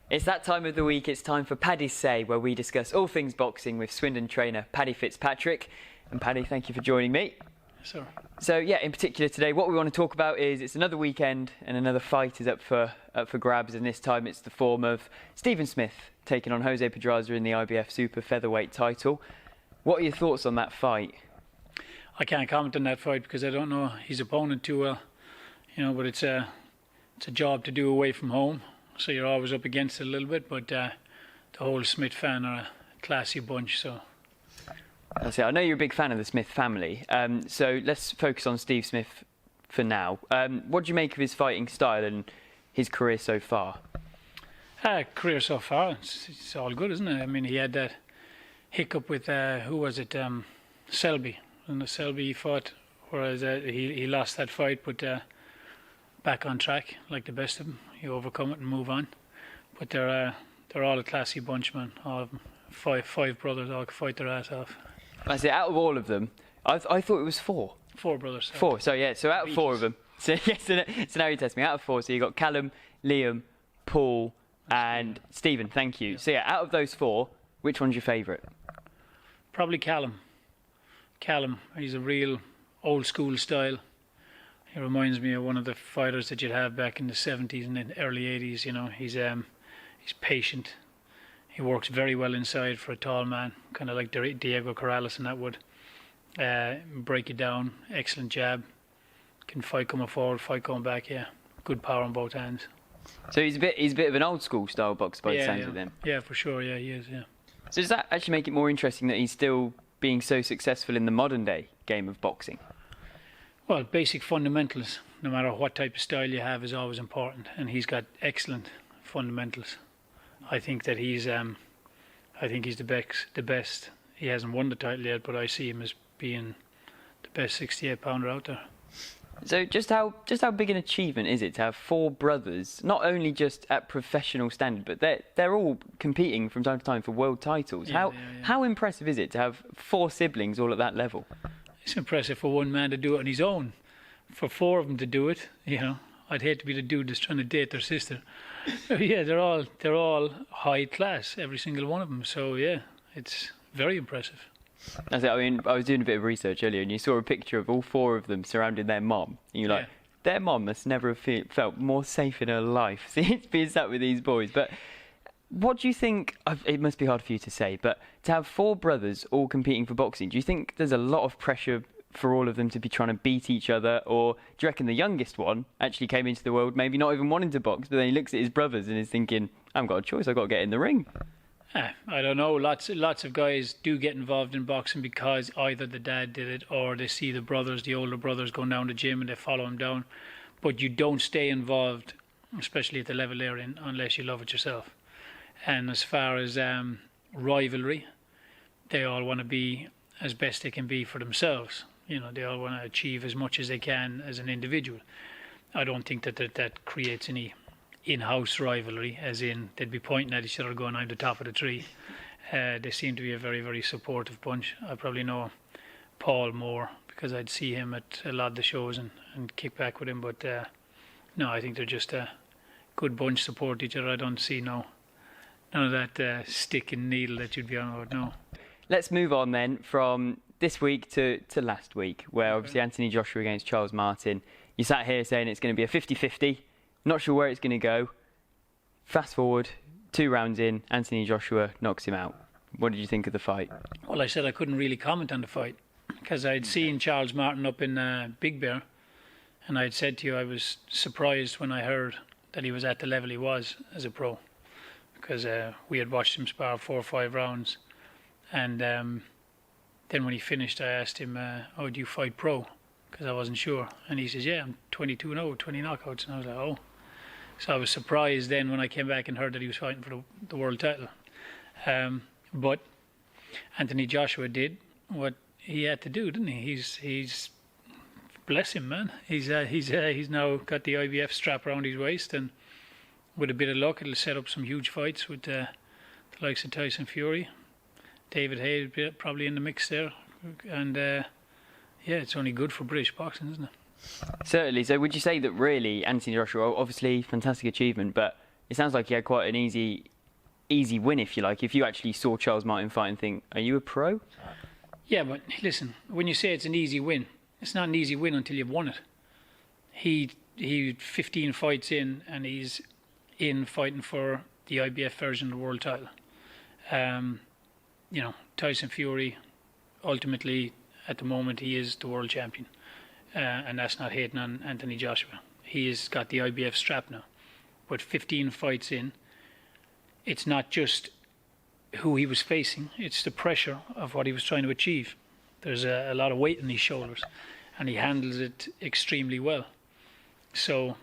It's that time of the week. It's time for Paddy's Say, where we discuss all things boxing with Swindon trainer Paddy Fitzpatrick. And Paddy, thank you for joining me. Sure. So yeah, in particular today, what we want to talk about is it's another weekend and another fight is up for grabs. And this time it's the form of Stephen Smith taking on Jose Pedraza in the IBF Super Featherweight title. What are your thoughts on that fight? I can't comment on that fight because I don't know his opponent too well, but it's a job to do away from home, so you're always up against it a little bit, but the whole Smith fan are a classy bunch, so. That's it. I know you're a big fan of the Smith family, so let's focus on Steve Smith for now. What do you make of his fighting style and his career so far? Career so far, it's all good, isn't it? I mean, he had that hiccup with, who was it, Selby. And the Selby he fought, whereas he lost that fight, but back on track like the best of them. You overcome it and move on. But they're all a classy bunch, man. All of them, five brothers, all fight their ass off. I say out of all of them, I thought it was four. Four brothers. Sorry. Four. So yeah, so out of four of them. So yes, so now you test me. Out of four, so you got Callum, Liam, Paul, and Stephen. Thank you. Yeah. So yeah, out of those four, which one's your favourite? Probably Callum. Callum, he's a real old school style. He reminds me of one of the fighters that you'd have back in the 70s and the early 80s. He's patient. He works very well inside for a tall man, kind of like Diego Corrales, and that would break you down. Excellent jab. Can fight coming forward, fight coming back. Yeah, good power on both hands. So he's a bit of an old school style boxer by the sounds of them. Yeah, for sure. Yeah, he is. Yeah. So does that actually make it more interesting that he's still being so successful in the modern day game of boxing? Well, basic fundamentals, no matter what type of style you have, is always important, and he's got excellent fundamentals. I think that he's the best. He hasn't won the title yet, but I see him as being the best 68-pounder out there. So just how big an achievement is it to have four brothers, not only just at professional standard, but they're all competing from time to time for world titles? How impressive is it to have four siblings all at that level? It's impressive for one man to do it on his own. For four of them to do it, I'd hate to be the dude that's trying to date their sister. Yeah, they're all high class, every single one of them. So yeah, it's very impressive. That's it. I mean, I was doing a bit of research earlier, and you saw a picture of all four of them surrounding their mom, and you're like, their mom must never have felt more safe in her life since being sat with these boys. But what do you think? It must be hard for you to say, but to have four brothers all competing for boxing, do you think there's a lot of pressure for all of them to be trying to beat each other, or do you reckon the youngest one actually came into the world maybe not even wanting to box, but then he looks at his brothers and is thinking, I haven't got a choice, I've got to get in the ring? I don't know. Lots of guys do get involved in boxing because either the dad did it or they see the older brothers going down the gym and they follow him down. But you don't stay involved, especially at the level they're in, unless you love it yourself. And as far as rivalry, they all want to be as best they can be for themselves. They all want to achieve as much as they can as an individual. I don't think that creates any in-house rivalry, as in they'd be pointing at each other going, I'm the top of the tree. They seem to be a very, very supportive bunch. I probably know Paul more because I'd see him at a lot of the shows and kick back with him. But no, I think they're just a good bunch, support each other. I don't see none of that stick and needle that you'd be on about, no. Let's move on then from this week to last week, where obviously Anthony Joshua against Charles Martin. You sat here saying it's going to be a 50-50. Not sure where it's going to go. Fast forward, 2 rounds in, Anthony Joshua knocks him out. What did you think of the fight? Well, I said I couldn't really comment on the fight because I'd seen Charles Martin up in Big Bear, and I'd said to you I was surprised when I heard that he was at the level he was as a pro, because we had watched him spar 4 or 5 rounds, and then when he finished I asked him, do you fight pro? Because I wasn't sure, and he says, yeah, I'm 22-0, 20 knockouts, and I was like, oh. So I was surprised then when I came back and heard that he was fighting for the world title. But Anthony Joshua did what he had to do, didn't he? He's bless him, man. He's now got the IBF strap around his waist, and with a bit of luck, it'll set up some huge fights with the likes of Tyson Fury, David Haye probably in the mix there, and it's only good for British boxing, isn't it? Certainly. So would you say that really Anthony Joshua, obviously fantastic achievement, but it sounds like he had quite an easy win, if you like. If you actually saw Charles Martin fight and think, are you a pro? Yeah, but listen, when you say it's an easy win, it's not an easy win until you've won it. He 15 fights in, and he's in fighting for the IBF version of the world title. Tyson Fury, ultimately, at the moment, he is the world champion. And that's not hating on Anthony Joshua. He has got the IBF strap now. But 15 fights in, it's not just who he was facing, it's the pressure of what he was trying to achieve. There's a lot of weight on his shoulders, and he handles it extremely well. So,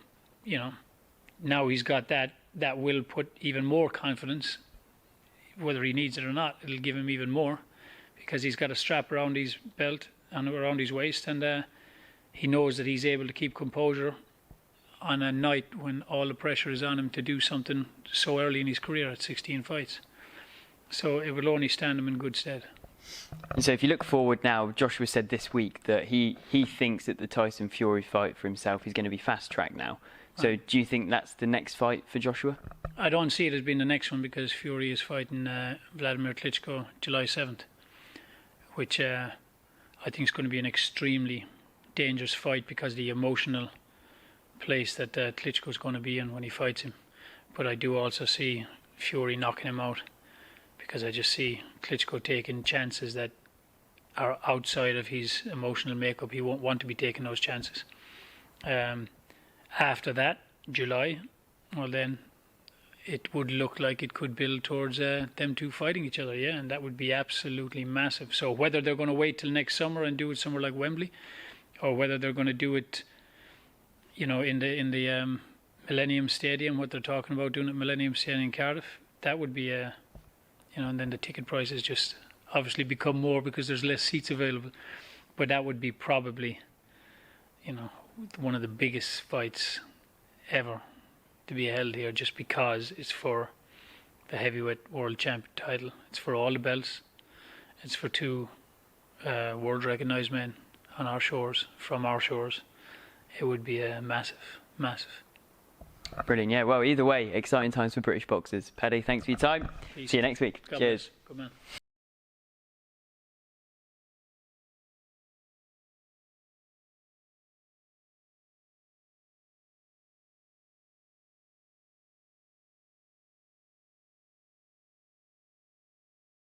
now he's got that will put even more confidence, whether he needs it or not. It'll give him even more, because he's got a strap around his belt and around his waist, and he knows that he's able to keep composure on a night when all the pressure is on him to do something so early in his career at 16 fights. So it will only stand him in good stead. And so if you look forward now, Joshua said this week that he thinks that the Tyson Fury fight for himself is going to be fast-tracked now. So do you think that's the next fight for Joshua? I don't see it as being the next one, because Fury is fighting Vladimir Klitschko July 7th, which I think is going to be an extremely dangerous fight because of the emotional place that Klitschko is going to be in when he fights him. But I do also see Fury knocking him out, because I just see Klitschko taking chances that are outside of his emotional makeup. He won't want to be taking those chances. After that, July, well then, it would look like it could build towards them two fighting each other, yeah, and that would be absolutely massive. So whether they're going to wait till next summer and do it somewhere like Wembley, or whether they're going to do it, in the Millennium Stadium, what they're talking about doing at Millennium Stadium in Cardiff, that would be and then the ticket prices just obviously become more because there's less seats available. But that would be probably, one of the biggest fights ever to be held here, just because it's for the heavyweight world champion title. It's for all the belts. It's for two world recognised men on our shores, from our shores. It would be a massive. Brilliant, yeah. Well, either way, exciting times for British boxers. Paddy, thanks for your time. Peace. See you next week. God Cheers. bless. Good man.